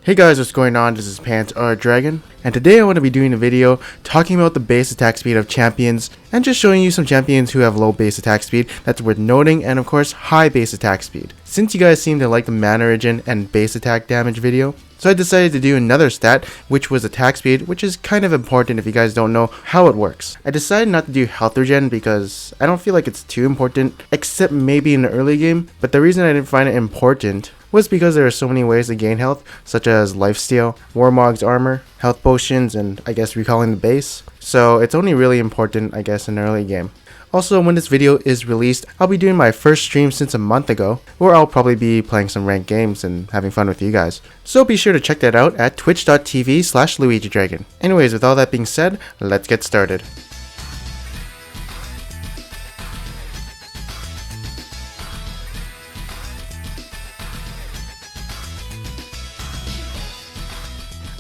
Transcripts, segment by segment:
Hey guys, what's going on? This is Pants or Dragon, and today I want to be doing a video talking about the base attack speed of champions and just showing you some champions who have low base attack speed that's worth noting, and of course high base attack speed. Since you guys seem to like the mana regen and base attack damage video, so I decided to do another stat, which was attack speed, which is kind of important if you guys don't know how it works. I decided not to do health regen because I don't feel like it's too important, except maybe in the early game, but the reason I didn't find it important was because there are so many ways to gain health, such as lifesteal, Warmog's armor, health potions, and I guess recalling the base. So it's only really important, I guess, in the early game. Also, when this video is released, I'll be doing my first stream since a month ago, where I'll probably be playing some ranked games and having fun with you guys. So be sure to check that out at twitch.tv/LuigiDragon. Anyways, with all that being said, let's get started.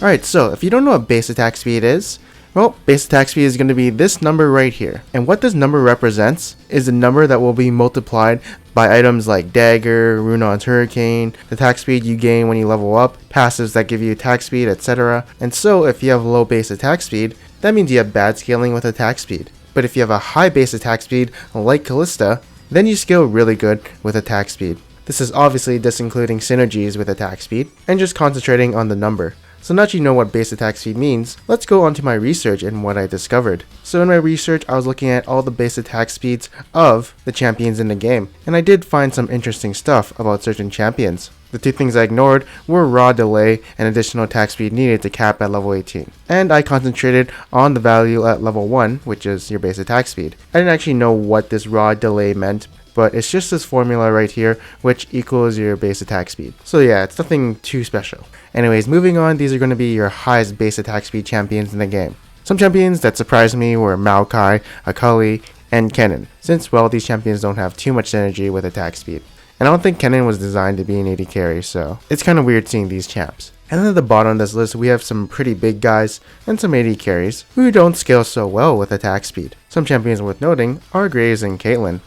Alright, so if you don't know what base attack speed is, well, base attack speed is going to be this number right here. And what this number represents is the number that will be multiplied by items like Dagger, Runon's Hurricane, the attack speed you gain when you level up, passives that give you attack speed, etc. And so if you have low base attack speed, that means you have bad scaling with attack speed. But if you have a high base attack speed like Callista, then you scale really good with attack speed. This is obviously disincluding synergies with attack speed and just concentrating on the number. So now that you know what base attack speed means, let's go on to my research and what I discovered. So in my research, I was looking at all the base attack speeds of the champions in the game, and I did find some interesting stuff about certain champions. The two things I ignored were raw delay and additional attack speed needed to cap at level 18. And I concentrated on the value at level 1, which is your base attack speed. I didn't actually know what this raw delay meant, but it's just this formula right here, which equals your base attack speed. So yeah, it's nothing too special. Anyways, moving on, these are going to be your highest base attack speed champions in the game. Some champions that surprised me were Maokai, Akali, and Kennen, since, well, these champions don't have too much synergy with attack speed. And I don't think Kennen was designed to be an AD carry, so it's kind of weird seeing these champs. And then at the bottom of this list, we have some pretty big guys and some AD carries who don't scale so well with attack speed. Some champions worth noting are Graves and Caitlyn.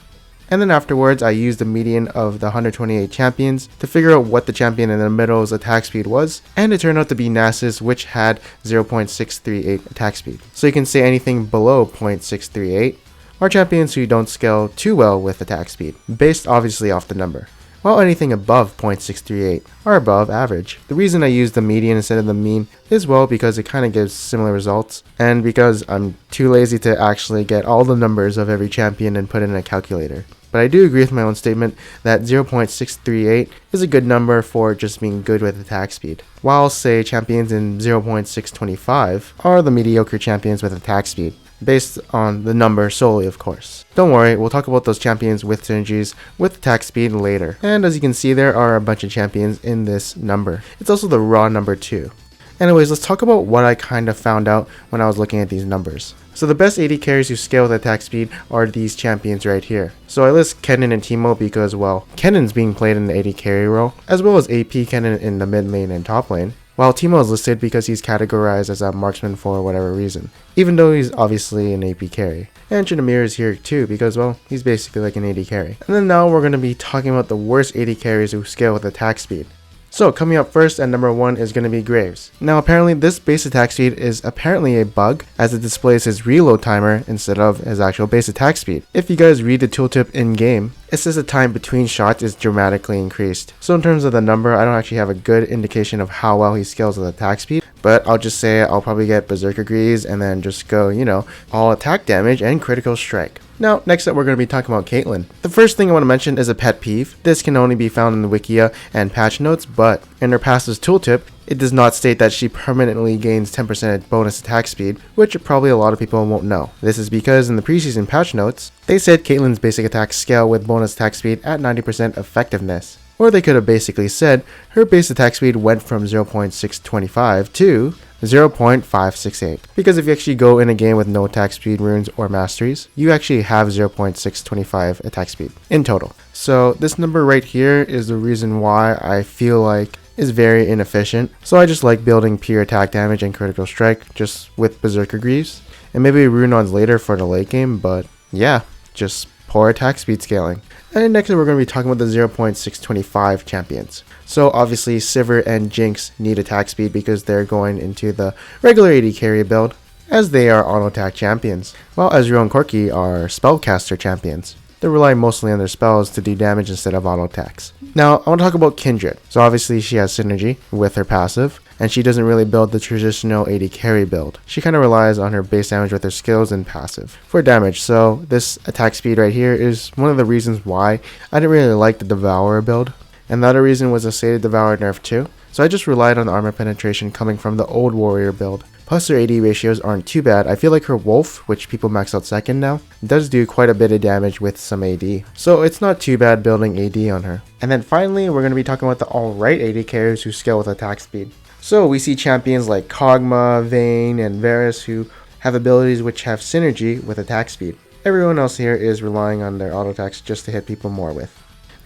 And then afterwards, I used the median of the 128 champions to figure out what the champion in the middle's attack speed was, and it turned out to be Nasus, which had 0.638 attack speed. So you can say anything below 0.638 are champions who don't scale too well with attack speed, based obviously off the number, while anything above 0.638 are above average. The reason I used the median instead of the mean is, well, because it kind of gives similar results, and because I'm too lazy to actually get all the numbers of every champion and put it in a calculator. But I do agree with my own statement that 0.638 is a good number for just being good with attack speed, while say champions in 0.625 are the mediocre champions with attack speed, based on the number solely, of course. Don't worry, we'll talk about those champions with synergies with attack speed later. And as you can see, there are a bunch of champions in this number. It's also the raw number too. Anyways, let's talk about what I kind of found out when I was looking at these numbers. So the best AD carries who scale with attack speed are these champions right here. So I list Kennen and Teemo because, well, Kennen's being played in the AD carry role, as well as AP Kennen in the mid lane and top lane, while Teemo is listed because he's categorized as a marksman for whatever reason, even though he's obviously an AP carry. And Tryndamere is here too because, well, he's basically like an AD carry. And then now we're going to be talking about the worst AD carries who scale with attack speed. So coming up first at number 1 is going to be Graves. Now apparently this base attack speed is apparently a bug, as it displays his reload timer instead of his actual base attack speed. If you guys read the tooltip in game, it says the time between shots is dramatically increased. So in terms of the number, I don't actually have a good indication of how well he scales with attack speed, but I'll just say I'll probably get Berserker Greaves and then just go, all attack damage and critical strike. Now, next up we're going to be talking about Caitlyn. The first thing I want to mention is a pet peeve. This can only be found in the Wikia and patch notes, but in her passive tooltip, it does not state that she permanently gains 10% bonus attack speed, which probably a lot of people won't know. This is because in the preseason patch notes, they said Caitlyn's basic attacks scale with bonus attack speed at 90% effectiveness. Or they could have basically said her base attack speed went from 0.625 to 0.568. Because if you actually go in a game with no attack speed runes or masteries, you actually have 0.625 attack speed in total. So this number right here is the reason why I feel like is very inefficient. So I just like building pure attack damage and critical strike just with Berserker Greaves. And maybe Runon's later for the late game, but yeah, just poor attack speed scaling. And next we're going to be talking about the 0.625 champions. So obviously Sivir and Jinx need attack speed because they're going into the regular AD carry build, as they are auto attack champions, while Ezreal and Corki are spellcaster champions. They rely mostly on their spells to do damage instead of auto attacks. Now I want to talk about Kindred. So obviously she has synergy with her passive, and she doesn't really build the traditional AD carry build. She kind of relies on her base damage with her skills and passive for damage. So this attack speed right here is one of the reasons why I didn't really like the Devourer build. And the other reason was the Sated Devourer nerf too. So I just relied on the armor penetration coming from the old warrior build. Plus her AD ratios aren't too bad. I feel like her Wolf, which people max out second now, does do quite a bit of damage with some AD. So it's not too bad building AD on her. And then finally, we're going to be talking about the alright AD carriers who scale with attack speed. So we see champions like Kog'Maw, Vayne, and Varus who have abilities which have synergy with attack speed. Everyone else here is relying on their auto attacks just to hit people more with.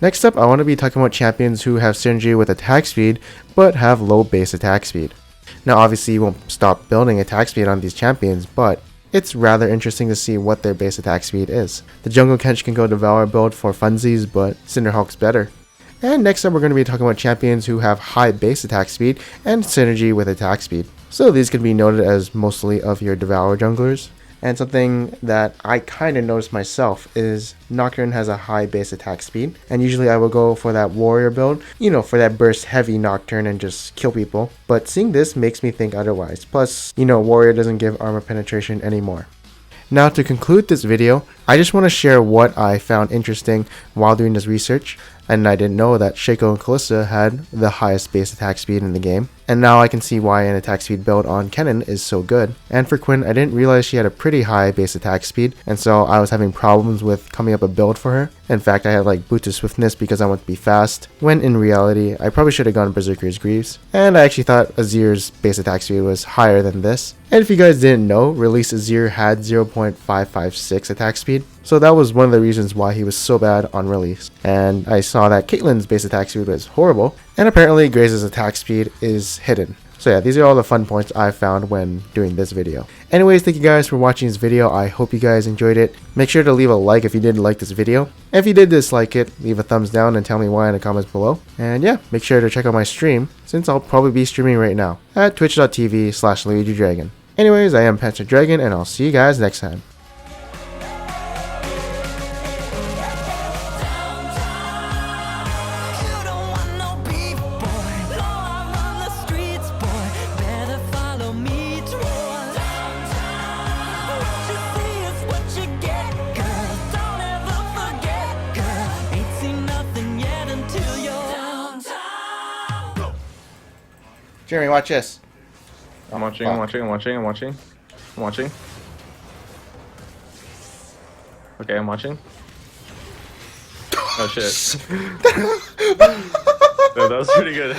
Next up, I want to be talking about champions who have synergy with attack speed, but have low base attack speed. Now obviously you won't stop building attack speed on these champions, but it's rather interesting to see what their base attack speed is. The Jungle Kench can go Devourer build for funsies, but Cinderhawk's better. And next up we're going to be talking about champions who have high base attack speed and synergy with attack speed. So these can be noted as mostly of your Devourer junglers. And something that I kind of noticed myself is Nocturne has a high base attack speed, and usually I will go for that warrior build, for that burst heavy Nocturne and just kill people. But seeing this makes me think otherwise. Plus, warrior doesn't give armor penetration anymore. Now to conclude this video, I just want to share what I found interesting while doing this research. And I didn't know that Shaco and Kalista had the highest base attack speed in the game. And now I can see why an attack speed build on Kennen is so good. And for Quinn, I didn't realize she had a pretty high base attack speed, and so I was having problems with coming up a build for her. In fact, I had like Boot to Swiftness because I want to be fast, when in reality, I probably should have gone Berserker's Greaves. And I actually thought Azir's base attack speed was higher than this. And if you guys didn't know, Release Azir had 0.556 attack speed. So that was one of the reasons why he was so bad on release. And I saw that Caitlyn's base attack speed was horrible, and apparently Grace's attack speed is hidden. So yeah, these are all the fun points I found when doing this video. Anyways, thank you guys for watching this video. I hope you guys enjoyed it. Make sure to leave a like if you did like this video. And if you did dislike it, leave a thumbs down and tell me why in the comments below. And yeah, make sure to check out my stream, since I'll probably be streaming right now at twitch.tv/LuigiDragon. Anyways, I am Panther Dragon, and I'll see you guys next time. Jeremy, watch this. I'm watching. Okay, I'm watching. Oh shit. That was pretty good.